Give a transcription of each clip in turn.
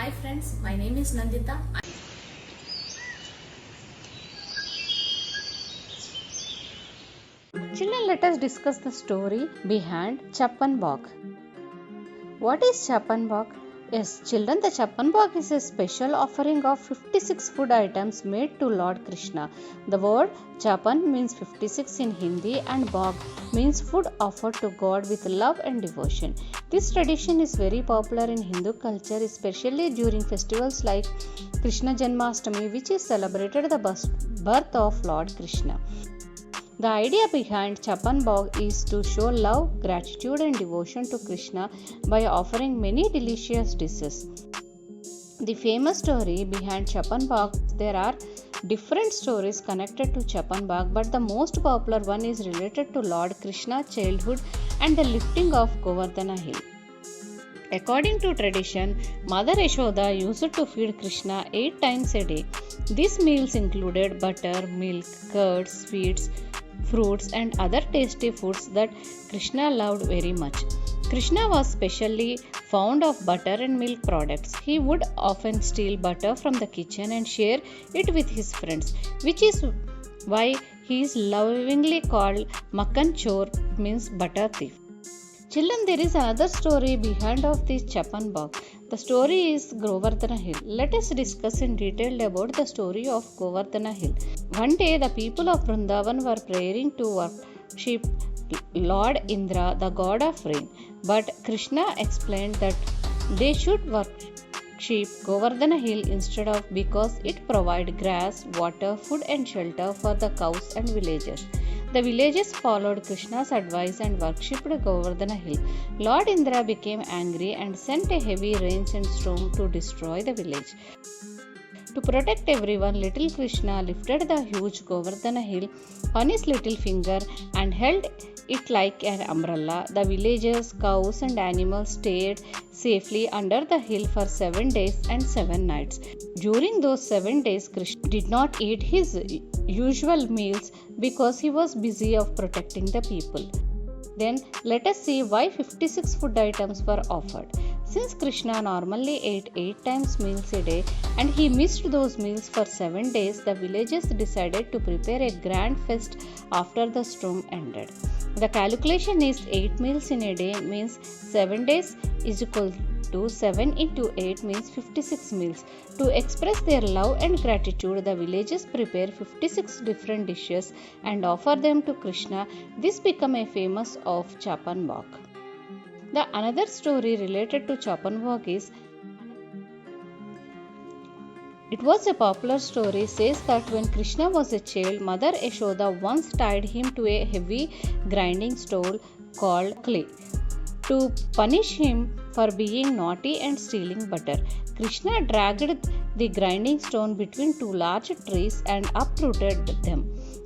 Hi friends, my name is Nandita. Children, let us discuss the story behind Chhappan Bhog. What is Chhappan Bhog? Yes, children, the Chhappan Bhog is a special offering of 56 food items made to Lord Krishna. The word Chhappan means 56 in Hindi and Bhog means food offered to God with love and devotion. This tradition is very popular in Hindu culture, especially during festivals like Krishna Janmashtami, which is celebrated the birth of Lord Krishna. The idea behind Chhappan Bhog is to show love, gratitude and devotion to Krishna by offering many delicious dishes. The famous story behind Chhappan Bhog, there are different stories connected to Chhappan Bhog, but the most popular one is related to Lord Krishna's childhood and the lifting of Govardhana hill. According to tradition, Mother Yashoda used to feed Krishna 8 times a day. These meals included butter, milk, curds, sweets, fruits and other tasty foods that Krishna loved very much. Krishna was specially fond of butter and milk products. He would often steal butter from the kitchen and share it with his friends, which is why he is lovingly called Makkan Chor, means butter thief. Children, there is another story behind of this Chhappan Bhog. The story is Govardhana Hill. Let us discuss in detail about the story of Govardhana Hill. One day, the people of Vrindavan were praying to worship Lord Indra, the god of rain. But Krishna explained that they should worship Govardhana Hill instead of because it provides grass, water, food and shelter for the cows and villagers. The villagers followed Krishna's advice and worshipped Govardhana Hill. Lord Indra became angry and sent a heavy rain and storm to destroy the village. To protect everyone, little Krishna lifted the huge Govardhana Hill on his little finger and held it like an umbrella. The villagers, cows and animals stayed safely under the hill for 7 days and 7 nights. During those 7 days, Krishna did not eat his usual meals because he was busy of protecting the people. Then let us see why 56 food items were offered. Since Krishna normally ate 8 times meals a day and he missed those meals for 7 days, the villagers decided to prepare a grand feast after the storm ended. The calculation is 8 meals in a day means 7 days is equal to 7 into 8 means 56 meals. To express their love and gratitude, the villagers prepare 56 different dishes and offer them to Krishna. This became a famous of Chhappan Bhog. The another story related to Chhappan Bhog is it was a popular story says that when Krishna was a child, Mother Yashoda once tied him to a heavy grinding stone called clay to punish him for being naughty and stealing butter. Krishna dragged the grinding stone between 2 large trees and uprooted them.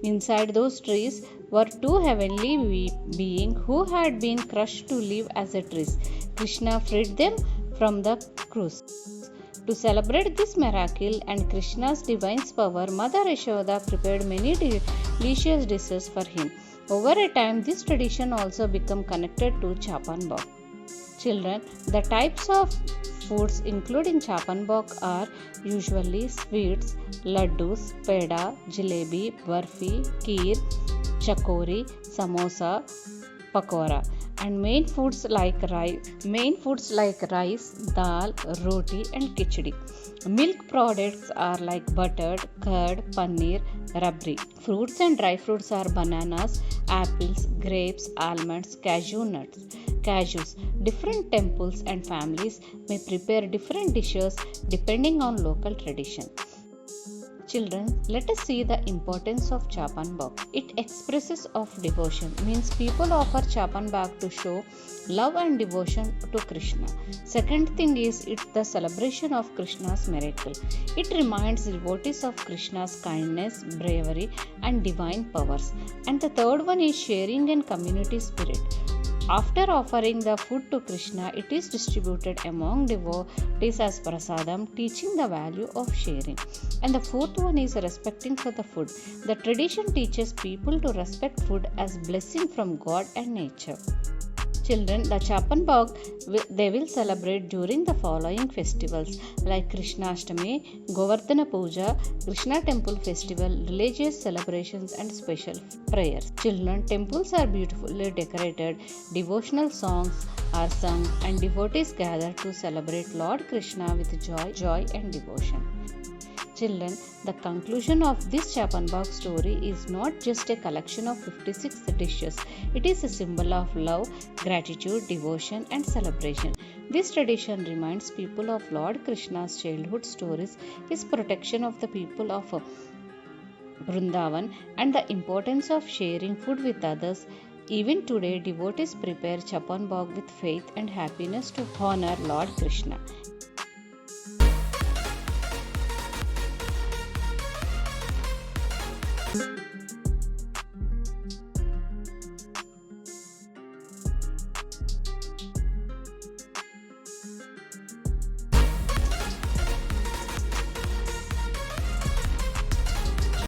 Inside those trees were 2 heavenly beings who had been crushed to live as trees. Krishna freed them from the curse. To celebrate this miracle and Krishna's divine power, Mother Yashoda prepared many delicious dishes for him. Over a time, this tradition also became connected to Chhappan Bhog. Children, the types of foods included in Chhappan Bhog are usually sweets, laddus, peda, jalebi, barfi, kheer, chakori, samosa, pakora, and main foods like rice, dal, roti, and khichdi. Milk products are like butter, curd, paneer, rabri. Fruits and dry fruits are bananas, apples, grapes, almonds, cashews. Different temples and families may prepare different dishes depending on local tradition. Children, let us see the importance of Chhappan Bhog. It expresses of devotion, means people offer Chhappan Bhog to show love and devotion to Krishna. Second thing is it's the celebration of Krishna's miracle. It reminds devotees of Krishna's kindness, bravery and divine powers. And the third one is sharing and community spirit. After offering the food to Krishna, it is distributed among devotees as prasadam, teaching the value of sharing. And the fourth one is respecting for the food. The tradition teaches people to respect food as blessing from God and nature. Children, the Chhappan Bhog they will celebrate during the following festivals like Krishnashtami, Govardhana Puja, Krishna Temple Festival, religious celebrations and special prayers. Children, temples are beautifully decorated, devotional songs are sung and devotees gather to celebrate Lord Krishna with joy and devotion. Children, the conclusion of this Chhappan Bhog story is not just a collection of 56 dishes. It is a symbol of love, gratitude, devotion and celebration. This tradition reminds people of Lord Krishna's childhood stories, his protection of the people of Vrindavan and the importance of sharing food with others. Even today, devotees prepare Chhappan Bhog with faith and happiness to honor Lord Krishna.